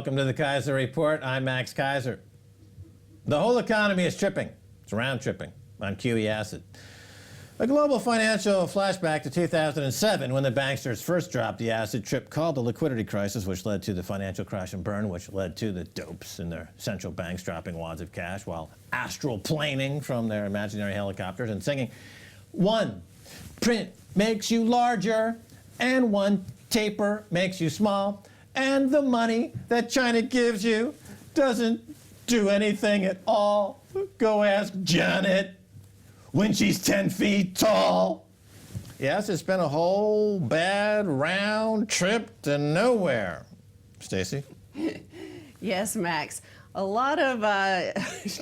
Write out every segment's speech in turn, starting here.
Welcome to the Keiser Report. I'm Max Keiser. The whole economy is tripping. It's round tripping on QE acid. A global financial flashback to 2007 when the banksters first dropped the acid trip called the liquidity crisis, which led to the financial crash and burn, which led to the dopes in their central banks dropping wads of cash while astral planing from their imaginary helicopters and singing, "One print makes you larger and one taper makes you small, and the money that China gives you doesn't do anything at all. Go ask Janet when she's 10 feet tall." Yes, it's been a whole bad round trip to nowhere. Stacy? Yes, Max. A lot of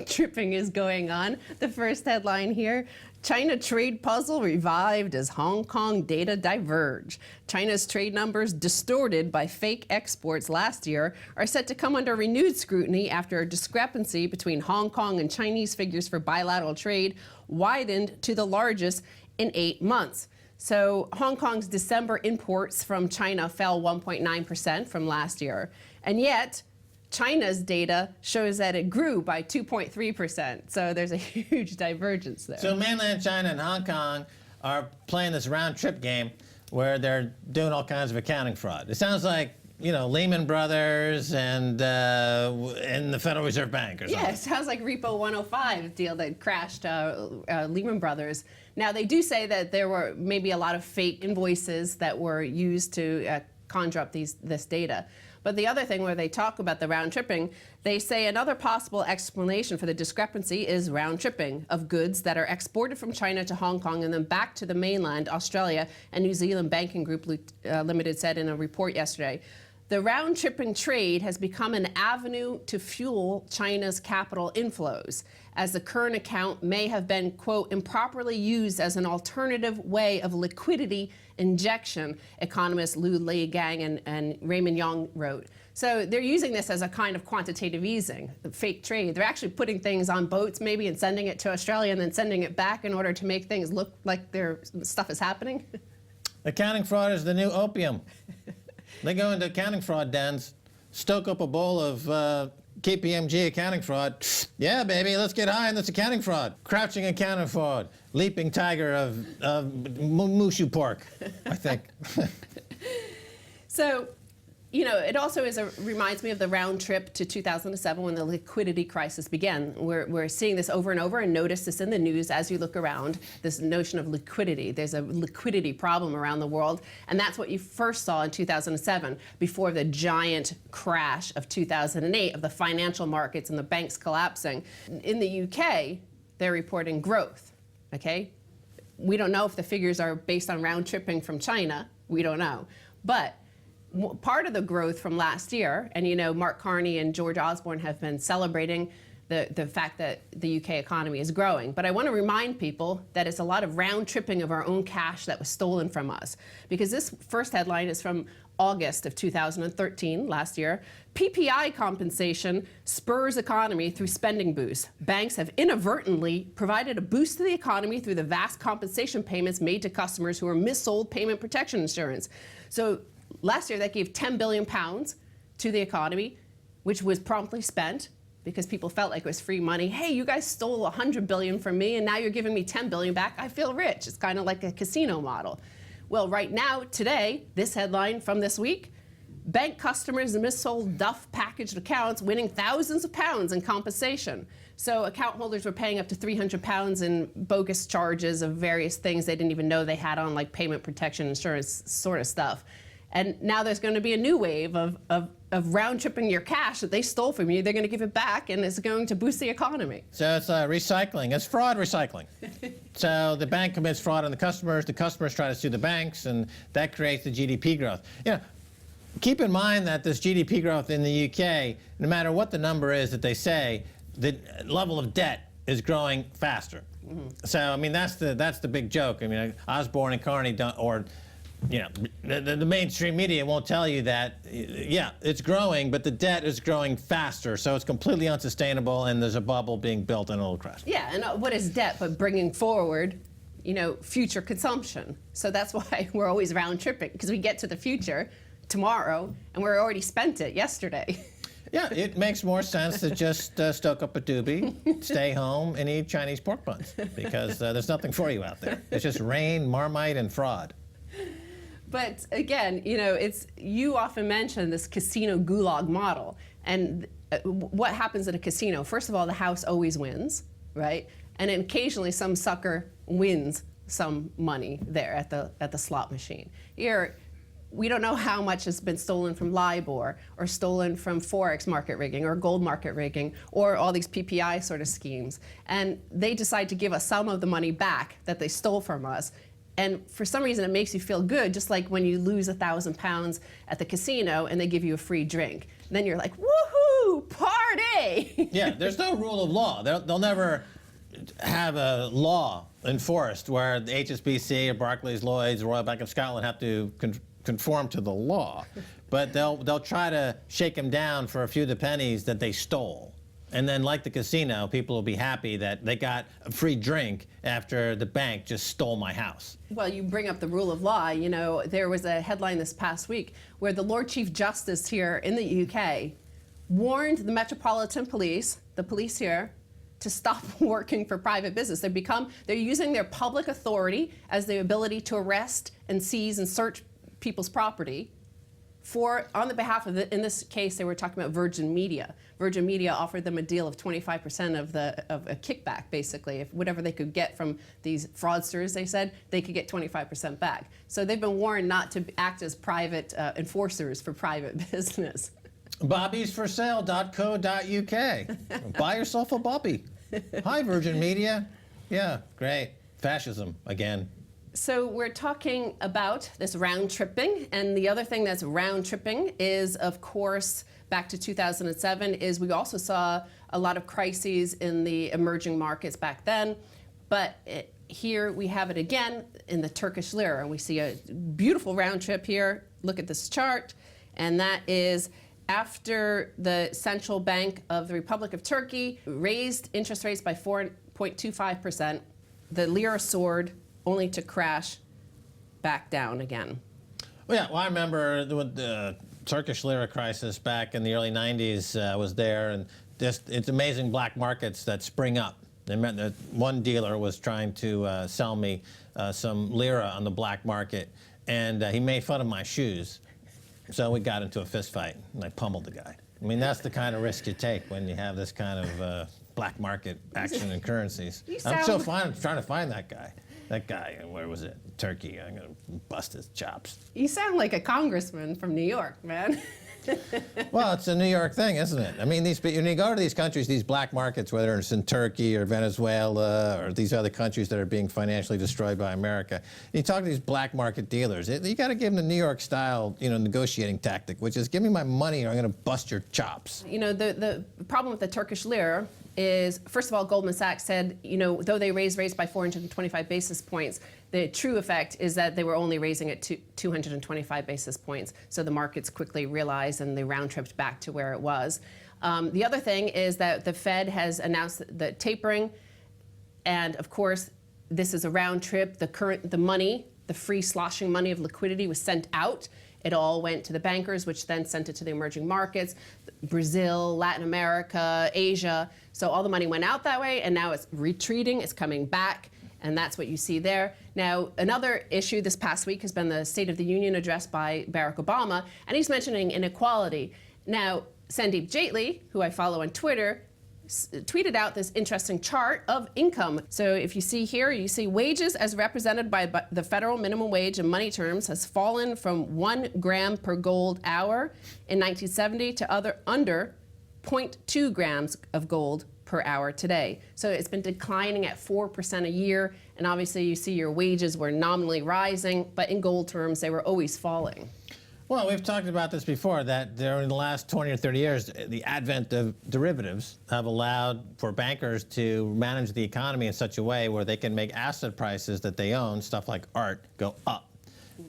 tripping is going on. The first headline here, China trade puzzle revived as Hong Kong data diverge. China's trade numbers distorted by fake exports last year are set to come under renewed scrutiny after a discrepancy between Hong Kong and Chinese figures for bilateral trade widened to the largest in 8 months. So Hong Kong's December imports from China fell 1.9% from last year, and yet China's data shows that it grew by 2.3%. So there's a huge divergence there. So mainland China and Hong Kong are playing this round trip game where they're doing all kinds of accounting fraud. It sounds like, you know, Lehman Brothers and the Federal Reserve Bank or something. Yeah, it sounds like Repo 105 deal that crashed Lehman Brothers. Now, they do say that there were maybe a lot of fake invoices that were used to conjure up this data. But the other thing where they talk about the round tripping, they say another possible explanation for the discrepancy is round tripping of goods that are exported from China to Hong Kong and then back to the mainland, Australia, and New Zealand Banking Group Limited said in a report yesterday. The round tripping trade has become an avenue to fuel China's capital inflows, as the current account may have been, quote, improperly used as an alternative way of liquidity injection, economists Lu Ligang and Raymond Yang wrote. So they're using this as a kind of quantitative easing, fake trade. They're actually putting things on boats maybe and sending it to Australia and then sending it back in order to make things look like their stuff is happening. Accounting fraud is the new opium. They go into accounting fraud dens, stoke up a bowl of KPMG accounting fraud. Yeah, baby, let's get high on this accounting fraud. Crouching accounting fraud, leaping tiger of Mushu pork, I think. So, you know, it also reminds me of the round trip to 2007 when the liquidity crisis began. We're seeing this over and over, and notice this in the news as you look around, this notion of liquidity. There's a liquidity problem around the world, and that's what you first saw in 2007 before the giant crash of 2008 of the financial markets and the banks collapsing. In the UK, they're reporting growth, okay? We don't know if the figures are based on round tripping from China. We don't know. But part of the growth from last year, and you know, Mark Carney and George Osborne have been celebrating the fact that the UK economy is growing. But I want to remind people that it's a lot of round tripping of our own cash that was stolen from us. Because this first headline is from August of 2013, last year. PPI compensation spurs economy through spending boosts. Banks have inadvertently provided a boost to the economy through the vast compensation payments made to customers who are missold payment protection insurance. So last year, that gave £10 billion to the economy, which was promptly spent because people felt like it was free money. Hey, you guys stole $100 billion from me, and now you're giving me $10 billion back. I feel rich. It's kind of like a casino model. Well, right now, today, this headline from this week, bank customers missold Duff packaged accounts, winning thousands of pounds in compensation. So account holders were paying up to £300 in bogus charges of various things they didn't even know they had on, like payment protection insurance sort of stuff. And now there's going to be a new wave of round tripping your cash that they stole from you. They're going to give it back, and it's going to boost the economy. So it's recycling. It's fraud recycling. So the bank commits fraud on the customers try to sue the banks, and that creates the GDP growth. You know, keep in mind that this GDP growth in the UK, no matter what the number is that they say, the level of debt is growing faster. So I mean, that's the big joke. I mean, Osborne and Carney don't, or you know, the mainstream media won't tell you that, yeah, it's growing, but the debt is growing faster, so it's completely unsustainable, and there's a bubble being built and it'll crash. Yeah, and what is debt but bringing forward, you know, future consumption? So that's why we're always round tripping, because we get to the future tomorrow, and we're already spent it yesterday. Yeah, it makes more sense to just stoke up a doobie, stay home, and eat Chinese pork buns, because there's nothing for you out there. It's just rain, marmite, and fraud. But again, you often mention this casino gulag model. And what happens at a casino? First of all, the house always wins, right? And then occasionally some sucker wins some money there at the slot machine. Here, we don't know how much has been stolen from LIBOR or stolen from Forex market rigging or gold market rigging or all these PPI sort of schemes. And they decide to give us some of the money back that they stole from us. And for some reason, it makes you feel good, just like when you lose £1,000 at the casino and they give you a free drink. And then you're like, woohoo, party! Yeah, there's no rule of law. They'll never have a law enforced where the HSBC or Barclays, Lloyds, Royal Bank of Scotland have to conform to the law. But they'll try to shake them down for a few of the pennies that they stole. And then, like the casino, people will be happy that they got a free drink after the bank just stole my house. Well, you bring up the rule of law. There was a headline this past week where the Lord Chief Justice here in the UK warned the Metropolitan Police, the police here, to stop working for private business. They're using their public authority as the ability to arrest and seize and search people's property on the behalf of in this case, they were talking about Virgin Media. Virgin Media offered them a deal of 25% of a kickback, basically. If whatever they could get from these fraudsters, they said, they could get 25% back. So they've been warned not to act as private enforcers for private business. Bobbiesforsale.co.uk. Buy yourself a Bobby. Hi, Virgin Media. Yeah, great. Fascism again. So we're talking about this round tripping, and the other thing that's round tripping is, of course, back to 2007, is we also saw a lot of crises in the emerging markets back then, but here we have it again in the Turkish lira. We see a beautiful round trip here. Look at this chart, and that is after the Central Bank of the Republic of Turkey raised interest rates by 4.25%, the lira soared, only to crash back down again. Well, I remember the Turkish lira crisis back in the early 90s was there, and it's amazing black markets that spring up. They meant that one dealer was trying to sell me some lira on the black market, and he made fun of my shoes. So we got into a fist fight, and I pummeled the guy. I mean, that's the kind of risk you take when you have this kind of black market action in currencies. I'm so trying to find that guy. That guy, where was it? Turkey. I'm going to bust his chops. You sound like a congressman from New York, man. Well, it's a New York thing, isn't it? I mean, when you go to these countries, these black markets, whether it's in Turkey or Venezuela or these other countries that are being financially destroyed by America, you talk to these black market dealers, you got to give them the New York style, negotiating tactic, which is give me my money or I'm going to bust your chops. The problem with the Turkish lira is, first of all, Goldman Sachs said, though they raised rates by 425 basis points, the true effect is that they were only raising it to 225 basis points. So the markets quickly realized and they round-tripped back to where it was. The other thing is that the Fed has announced the tapering. And of course, this is a round trip. The money, the free sloshing money of liquidity was sent out. It all went to the bankers, which then sent it to the emerging markets, Brazil, Latin America, Asia. So all the money went out that way, and now it's retreating, it's coming back, and that's what you see there. Now, another issue this past week has been the State of the Union address by Barack Obama, and he's mentioning inequality. Now, Sandeep Jaitley, who I follow on Twitter, tweeted out this interesting chart of income. So if you see here, you see wages as represented by the federal minimum wage in money terms has fallen from 1 gram per gold hour in 1970 to under 0.2 grams of gold per hour today. So it's been declining at 4% a year, and obviously you see your wages were nominally rising, but in gold terms they were always falling. Well, we've talked about this before, that during the last 20 or 30 years, the advent of derivatives have allowed for bankers to manage the economy in such a way where they can make asset prices that they own, stuff like art, go up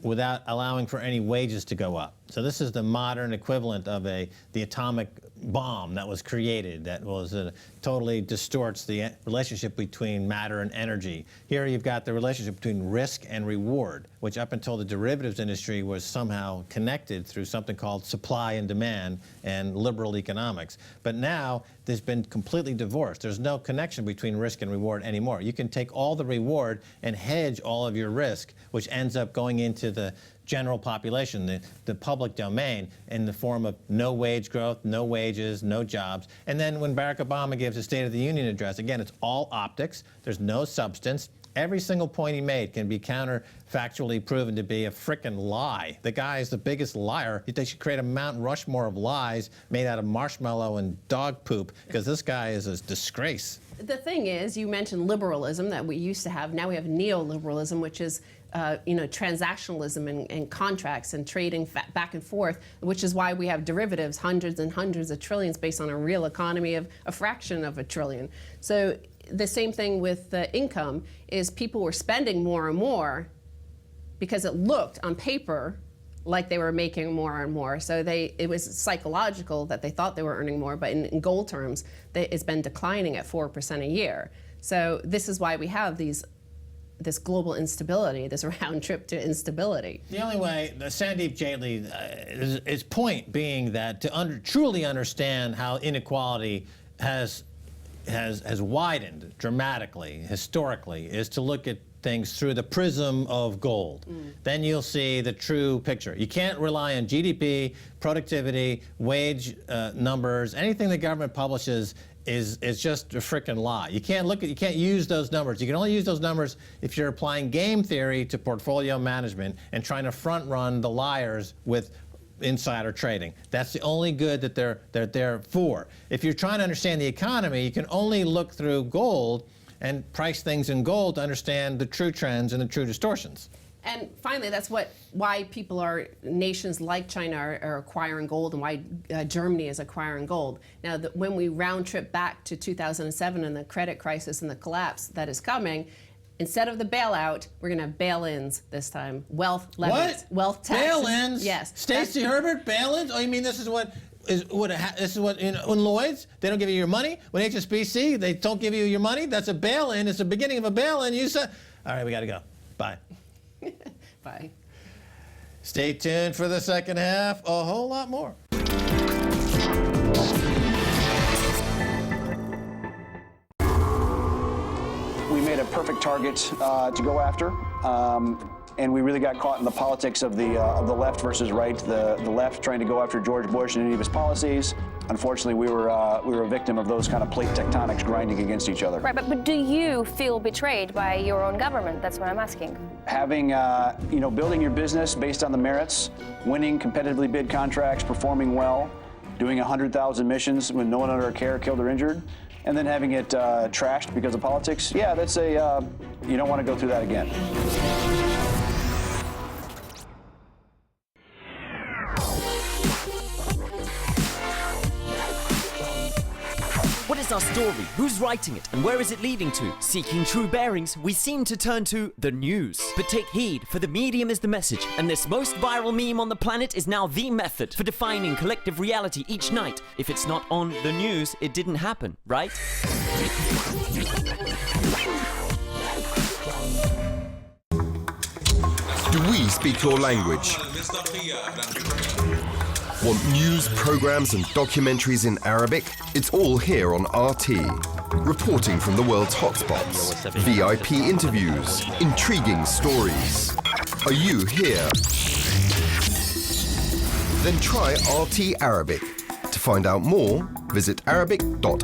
without allowing for any wages to go up. So this is the modern equivalent of the atomic bomb that was created, that was totally distorts the relationship between matter and energy. Here you've got the relationship between risk and reward, which up until the derivatives industry was somehow connected through something called supply and demand and liberal economics. But now there's been completely divorced. There's no connection between risk and reward anymore. You can take all the reward and hedge all of your risk, which ends up going into the general population, the public domain, in the form of no wage growth, no wages, no jobs. And then when Barack Obama gives a State of the Union address, again, it's all optics. There's no substance. Every single point he made can be counterfactually proven to be a frickin' lie. The guy is the biggest liar. They should create a Mount Rushmore of lies made out of marshmallow and dog poop, because this guy is a disgrace. The thing is, you mentioned liberalism that we used to have. Now we have neoliberalism, which is transactionalism and contracts and trading back and forth, which is why we have derivatives, hundreds and hundreds of trillions based on a real economy of a fraction of a trillion. So the same thing with income is people were spending more and more because it looked on paper like they were making more and more. So it was psychological that they thought they were earning more, but in gold terms, it's been declining at 4% a year. So this is why we have this global instability, this round trip to instability. The only way, Sandeep Jaitley, his point being that to truly understand how inequality has widened dramatically, historically, is to look at things through the prism of gold. Then you'll see the true picture. You can't rely on GDP, productivity, wage numbers. Anything the government publishes is just a frickin' lie. You can't use those numbers. You can only use those numbers if you're applying game theory to portfolio management and trying to front run the liars with insider trading. That's the only good that they're there for. If you're trying to understand the economy, you can only look through gold and price things in gold to understand the true trends and the true distortions. And finally, that's why nations like China are acquiring gold, and why Germany is acquiring gold. Now, when we round trip back to 2007 and the credit crisis and the collapse that is coming, instead of the bailout, we're going to have bail-ins this time. Wealth levies, wealth taxes. Bail-ins? Yes. Stacy Herbert, bail-ins? Oh, you mean this is what in Lloyd's, they don't give you your money? When HSBC, they don't give you your money? That's a bail-in. It's the beginning of a bail-in. You said, all right, we got to go. Bye. Bye. Stay tuned for the second half. A whole lot more. We made a perfect target to go after, and we really got caught in the politics of the left versus right. The left trying to go after George Bush and any of his policies. Unfortunately, we were a victim of those kind of plate tectonics grinding against each other. Right, but do you feel betrayed by your own government? That's what I'm asking. Having, building your business based on the merits, winning competitively bid contracts, performing well, doing 100,000 missions when no one under our care killed or injured, and then having it trashed because of politics. Yeah, that's you don't want to go through that again. What is our story? Who's writing it? And where is it leading to? Seeking true bearings, we seem to turn to the news. But take heed, for the medium is the message, and this most viral meme on the planet is now the method for defining collective reality each night. If it's not on the news, it didn't happen, right? Do we speak your language? Want news, programs and documentaries in Arabic? It's all here on RT. Reporting from the world's hotspots, VIP interviews, intriguing stories. Are you here? Then try RT Arabic. To find out more, visit arabic.rt.com.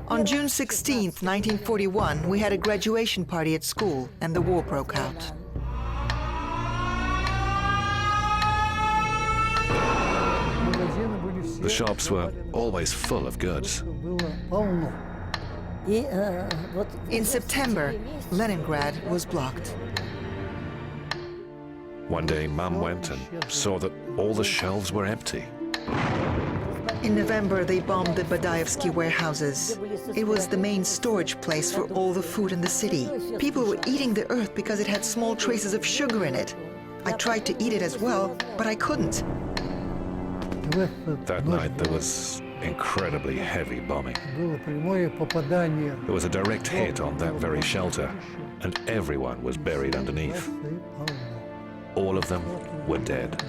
On June 16, 1941, we had a graduation party at school, and the war broke out. The shops were always full of goods. In September, Leningrad was blocked. One day, Mum went and saw that all the shelves were empty. In November, they bombed the Badaevsky warehouses. It was the main storage place for all the food in the city. People were eating the earth because it had small traces of sugar in it. I tried to eat it as well, but I couldn't. That night, there was incredibly heavy bombing. There was a direct hit on that very shelter, and everyone was buried underneath. All of them were dead.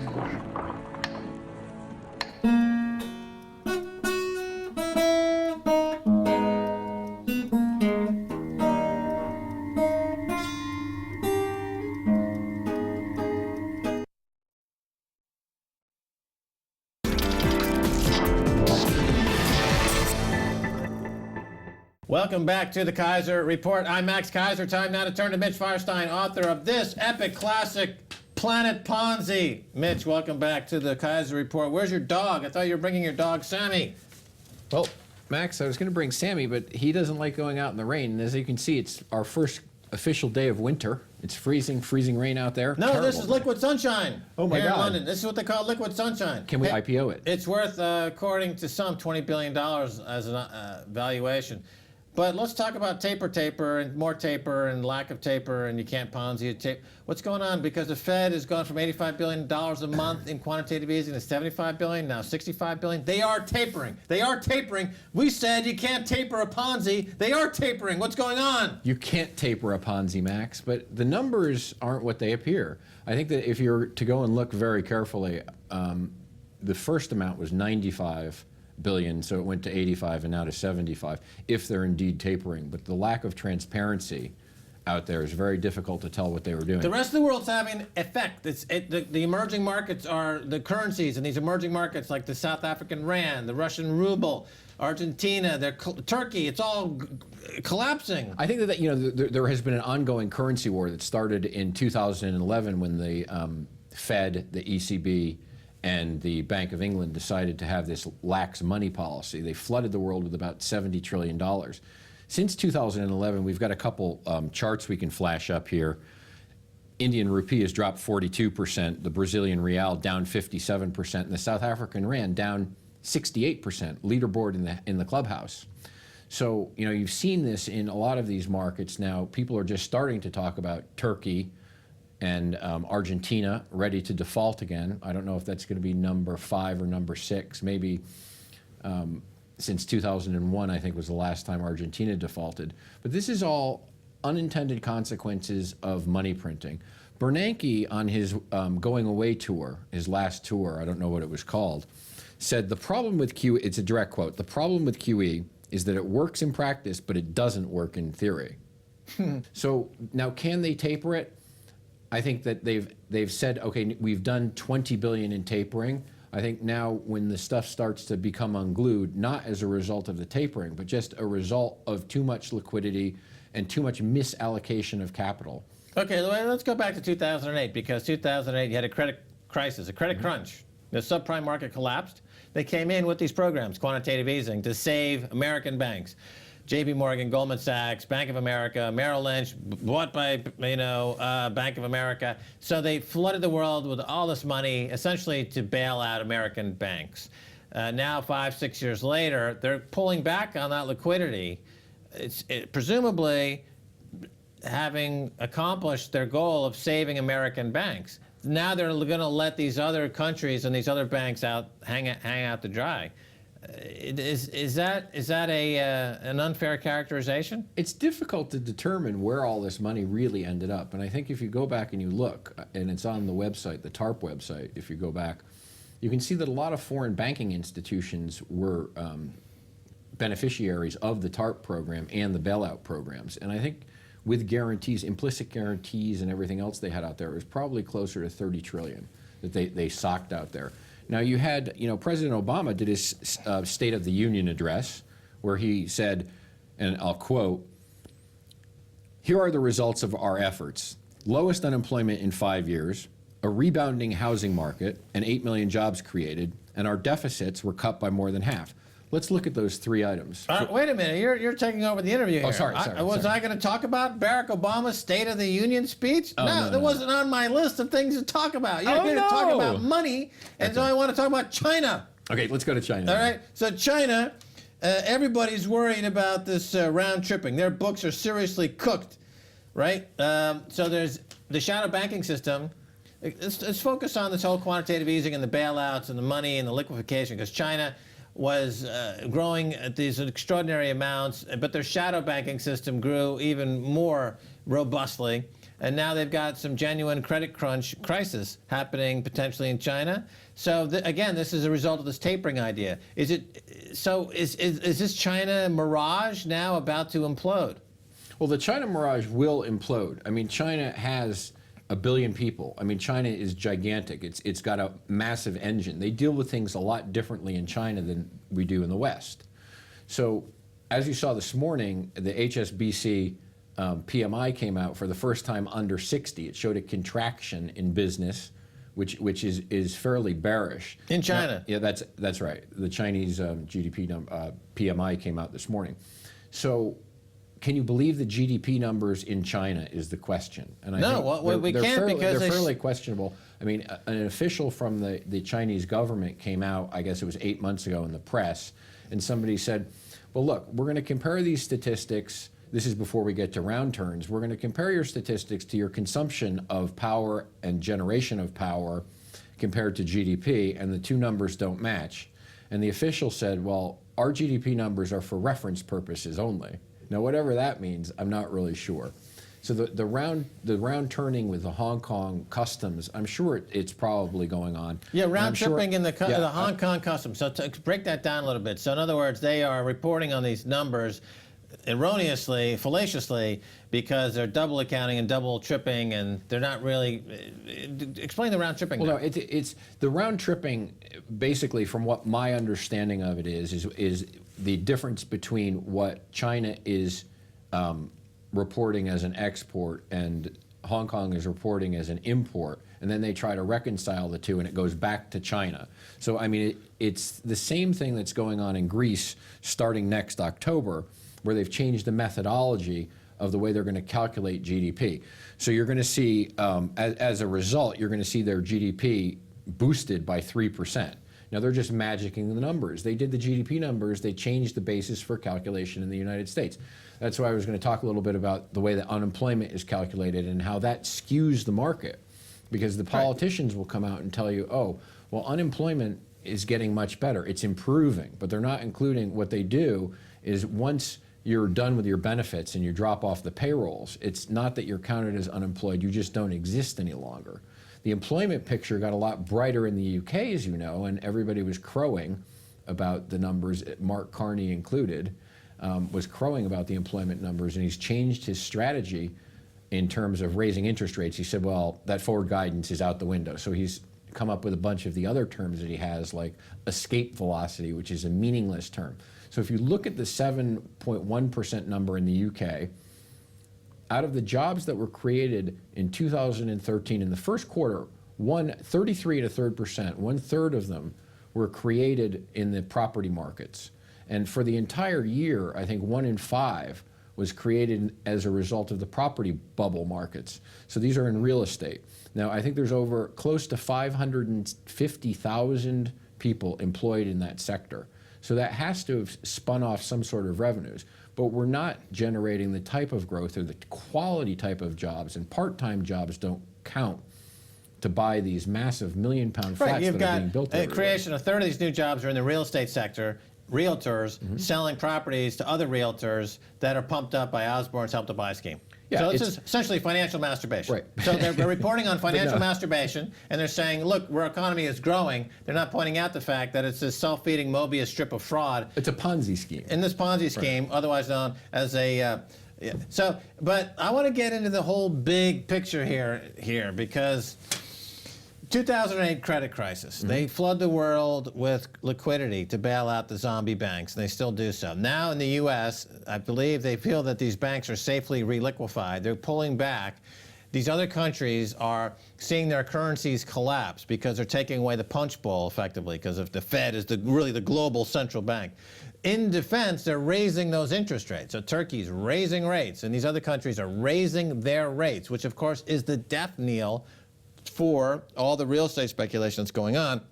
Welcome back to the Keiser Report. I'm Max Keiser. Time now to turn to Mitch Feierstein, author of this epic classic, Planet Ponzi. Mitch, welcome back to the Keiser Report. Where's your dog? I thought you were bringing your dog, Sammy. Well, Max, I was going to bring Sammy, but he doesn't like going out in the rain. And as you can see, it's our first official day of winter. It's freezing rain out there. No, Terrible this is liquid sunshine. Oh, my here God. in London. This is what they call liquid sunshine. Can we IPO it? It's worth, according to some, $20 billion as a valuation. But let's talk about taper and more taper and lack of taper, and you can't Ponzi it. What's going on? Because the Fed has gone from $85 billion a month in quantitative easing to $75 billion, now $65 billion. They are tapering. They are tapering. We said you can't taper a Ponzi. They are tapering. What's going on? You can't taper a Ponzi, Max, but the numbers aren't what they appear. I think that if you're to go and look very carefully, the first amount was 95 billion, so it went to 85 and now to 75, if they're indeed tapering. But the lack of transparency out there is very difficult to tell what they were doing. The rest of the world's having effect. The emerging markets are the currencies, and these emerging markets like the South African rand, the Russian ruble, Argentina, Turkey, it's all collapsing. I think that there has been an ongoing currency war that started in 2011 when the Fed, the ECB, and the Bank of England decided to have this lax money policy. They flooded the world with about $70 trillion. Since 2011, we've got a couple charts we can flash up here. Indian rupee has dropped 42%, the Brazilian real down 57%, and the South African rand down 68%, leaderboard in the clubhouse. So, you've seen this in a lot of these markets now. People are just starting to talk about Turkey and Argentina ready to default again. I don't know if that's going to be number 5 or number 6. Maybe since 2001, I think was the last time Argentina defaulted. But this is all unintended consequences of money printing. Bernanke, on his going away tour, his last tour, I don't know what it was called, said the problem with QE, it's a direct quote, the problem with QE is that it works in practice, but it doesn't work in theory. So now, can they taper it? I think that they've said, okay, we've done 20 billion in tapering. I think now when the stuff starts to become unglued, not as a result of the tapering, but just a result of too much liquidity and too much misallocation of capital. Okay, let's go back to 2008, because 2008 you had a credit crisis, a credit crunch. The subprime market collapsed. They came in with these programs, quantitative easing, to save American banks. J.P. Morgan, Goldman Sachs, Bank of America, Merrill Lynch, bought by Bank of America. So they flooded the world with all this money, essentially to bail out American banks. Now, 5-6 years later, they're pulling back on that liquidity. Presumably having accomplished their goal of saving American banks. Now they're going to let these other countries and these other banks hang out to dry. Is that an unfair characterization? It's difficult to determine where all this money really ended up. And I think if you go back and you look, and it's on the website, the TARP website, if you go back, you can see that a lot of foreign banking institutions were beneficiaries of the TARP program and the bailout programs. And I think with guarantees, implicit guarantees and everything else they had out there, it was probably closer to 30 trillion that they socked out there. Now, you had, President Obama did his State of the Union address where he said, and I'll quote, "Here are the results of our efforts. Lowest unemployment in 5 years, a rebounding housing market, and 8 million jobs created, and our deficits were cut by more than half. Let's look at those 3 items. Wait a minute, you're taking over the interview here. Oh, sorry. Was I going to talk about Barack Obama's State of the Union speech? No, that wasn't on my list of things to talk about. You're here to talk about money, and so I want to talk about China. Okay, let's go to China. All right, so China, everybody's worried about this round tripping. Their books are seriously cooked, right? So there's the shadow banking system. Let's focus on this whole quantitative easing and the bailouts and the money and the liquefaction, because China was growing at these extraordinary amounts, but their shadow banking system grew even more robustly. And now they've got some genuine credit crunch crisis happening potentially in China. So again, this is a result of this tapering idea. Is this China mirage now about to implode? Well, the China mirage will implode. I mean, China has 1 billion people. I mean, China is gigantic. It's got a massive engine. They deal with things a lot differently in China than we do in the West. So, as you saw this morning, the HSBC PMI came out for the first time under 60. It showed a contraction in business, which is fairly bearish. In China? Now, yeah, that's right. The Chinese GDP PMI came out this morning. So, can you believe the GDP numbers in China is the question? And I think we can't because they're fairly questionable. I mean, an official from the Chinese government came out, I guess it was 8 months ago in the press, and somebody said, well, look, we're going to compare these statistics. This is before we get to round turns. We're going to compare your statistics to your consumption of power and generation of power compared to GDP, and the 2 numbers don't match. And the official said, well, our GDP numbers are for reference purposes only. Now, whatever that means, I'm not really sure. So the round turning with the Hong Kong customs, I'm sure it's probably going on. Yeah, round tripping in the Hong Kong customs. So to break that down a little bit. So in other words, they are reporting on these numbers erroneously, fallaciously, because they're double accounting and double tripping, and they're not really. Explain the round tripping. Well, no, it's the round tripping. Basically, from what my understanding of it is the difference between what China is reporting as an export and Hong Kong is reporting as an import, and then they try to reconcile the two, and it goes back to China. So, I mean, it's the same thing that's going on in Greece starting next October, where they've changed the methodology of the way they're going to calculate GDP. So you're going to see, as a result, you're going to see their GDP boosted by 3%. Now, they're just magicking the numbers. They did the GDP numbers. They changed the basis for calculation in the United States. That's why I was going to talk a little bit about the way that unemployment is calculated and how that skews the market. Because the politicians will come out and tell you, oh, well, unemployment is getting much better. It's improving. But they're not including what they do is once you're done with your benefits and you drop off the payrolls, it's not that you're counted as unemployed. You just don't exist any longer. The employment picture got a lot brighter in the UK, as you know, and everybody was crowing about the numbers, Mark Carney included, was crowing about the employment numbers, and he's changed his strategy in terms of raising interest rates. He said, well, that forward guidance is out the window. So he's come up with a bunch of the other terms that he has, like escape velocity, which is a meaningless term. So if you look at the 7.1% number in the UK, out of the jobs that were created in 2013 in the first quarter, 33 1/3%, 1/3 of them were created in the property markets. And for the entire year, I think 1 in 5 was created as a result of the property bubble markets. So these are in real estate. Now, I think there's over close to 550,000 people employed in that sector. So that has to have spun off some sort of revenues. But we're not generating the type of growth or the quality type of jobs, and part-time jobs don't count to buy these massive million-pound flats that are being built everywhere. Creation, 1/3 of these new jobs are in the real estate sector, realtors selling properties to other realtors that are pumped up by Osborne's Help to Buy scheme. Yeah, so this is essentially financial masturbation. Right. So they're reporting on financial masturbation, and they're saying, look, our economy is growing. They're not pointing out the fact that it's this self-feeding Mobius strip of fraud. It's a Ponzi scheme. In this Ponzi scheme, otherwise known as a... but I want to get into the whole big picture here because 2008 credit crisis. They flood the world with liquidity to bail out the zombie banks, and they still do so. Now in the U.S., I believe they feel that these banks are safely reliquefied. They're pulling back. these other countries are seeing their currencies collapse because they're taking away the punch bowl effectively, because if the Fed is really the global central bank. In defense, they're raising those interest rates. So Turkey's raising rates, and these other countries are raising their rates, which of course is the death knell for all the real estate speculation that's going on.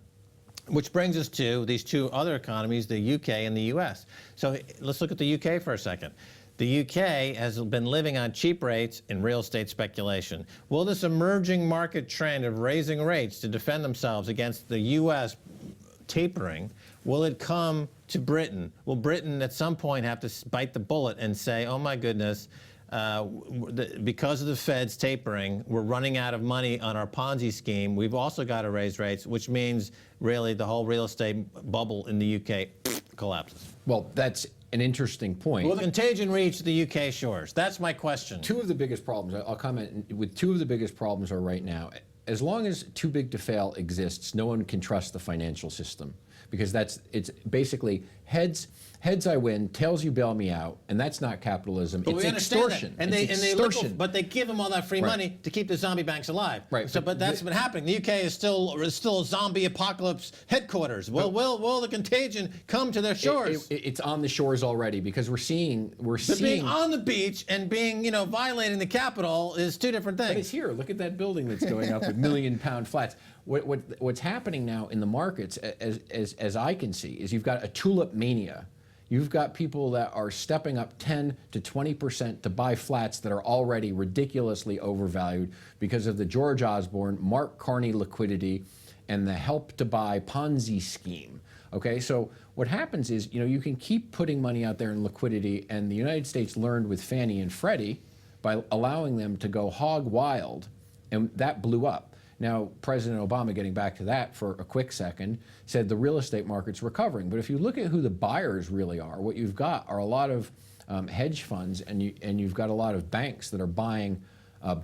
Which brings us to these two other economies, the UK and the US. So let's look at the UK for a second. The UK has been living on cheap rates and real estate speculation. Will this emerging market trend of raising rates to defend themselves against the US tapering, will it come to Britain? Will Britain at some point have to bite the bullet and say, oh my goodness, because of the Fed's tapering, we're running out of money on our Ponzi scheme. We've also got to raise rates, which means really the whole real estate bubble in the UK collapses. Well, that's an interesting point. Will the contagion reach the UK shores? That's my question. Two of the biggest problems, I'll comment with two of the biggest problems are right now, as long as too big to fail exists, no one can trust the financial system, because it's basically heads I win, tails you bail me out, and that's not capitalism. But it's we extortion. That. And it's they extortion. but they give them all that free money to keep the zombie banks alive. Right. So, but that's been happening. The UK is still a zombie apocalypse headquarters. Will the contagion come to their shores? It's on the shores already, because we're seeing being on the beach and being violating the Capitol is two different things. But it's here. Look at that building that's going up with million-pound flats. What's happening now in the markets, as I can see, is you've got a tulip mania. You've got people that are stepping up 10 to 20% to buy flats that are already ridiculously overvalued because of the George Osborne, Mark Carney liquidity, and the Help to Buy Ponzi scheme. Okay, so what happens is, you can keep putting money out there in liquidity, and the United States learned with Fannie and Freddie by allowing them to go hog wild, and that blew up. Now, President Obama, getting back to that for a quick second, said the real estate market's recovering. But if you look at who the buyers really are, what you've got are a lot of hedge funds, and you've got a lot of banks that are buying,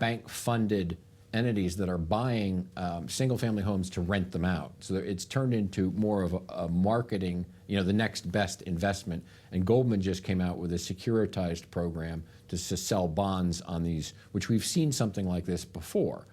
bank-funded entities that are buying single-family homes to rent them out. So it's turned into more of a marketing, the next best investment. And Goldman just came out with a securitized program to sell bonds on these, which we've seen something like this before,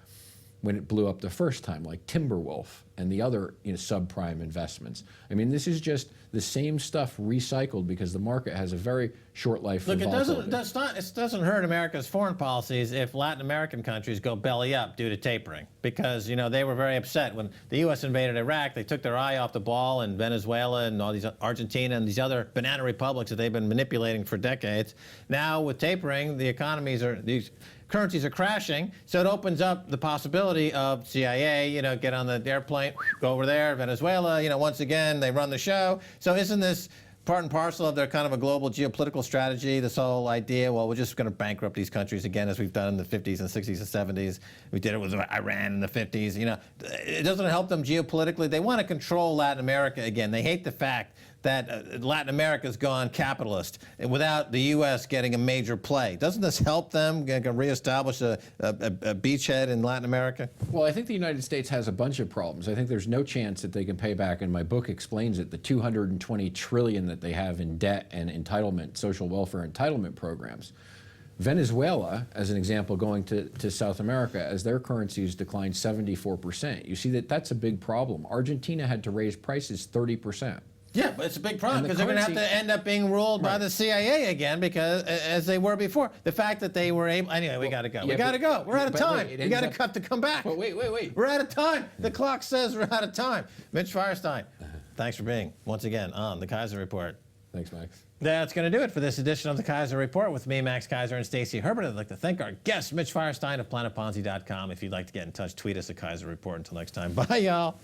when it blew up the first time, like Timberwolf and the other subprime investments. I mean, this is just the same stuff recycled, because the market has a very short life. Look, it doesn't hurt America's foreign policies if Latin American countries go belly up due to tapering, because they were very upset when the U.S. invaded Iraq. They took their eye off the ball, and Venezuela and all these Argentina and these other banana republics that they've been manipulating for decades. Now with tapering, these currencies are crashing, so it opens up the possibility of CIA, get on the airplane, go over there, Venezuela, once again, they run the show. So isn't this part and parcel of their kind of a global geopolitical strategy, this whole idea, well, we're just going to bankrupt these countries again, as we've done in the 50s and 60s and 70s. We did it with Iran in the 50s. It doesn't help them geopolitically. They want to control Latin America again. They hate the fact that Latin America's gone capitalist without the U.S. getting a major play. Doesn't this help them reestablish a beachhead in Latin America? Well, I think the United States has a bunch of problems. I think there's no chance that they can pay back, and my book explains it, the $220 trillion that they have in debt and entitlement, social welfare entitlement programs. Venezuela, as an example, going to South America, as their currencies declined 74%. You see that's a big problem. Argentina had to raise prices 30%. Yeah, but it's a big problem, because they're going to have to end up being ruled by the CIA again, because as they were before. The fact that they were able... Anyway, we got to go. We got to go. We're out of time. We got to cut to come back. But wait. We're out of time. The clock says we're out of time. Mitch Feierstein, thanks for being, once again, on the Keiser Report. Thanks, Max. That's going to do it for this edition of the Keiser Report with me, Max Keiser, and Stacy Herbert. I'd like to thank our guest, Mitch Feierstein of PlanetPonzi.com. If you'd like to get in touch, tweet us at Keiser Report. Until next time, bye, y'all.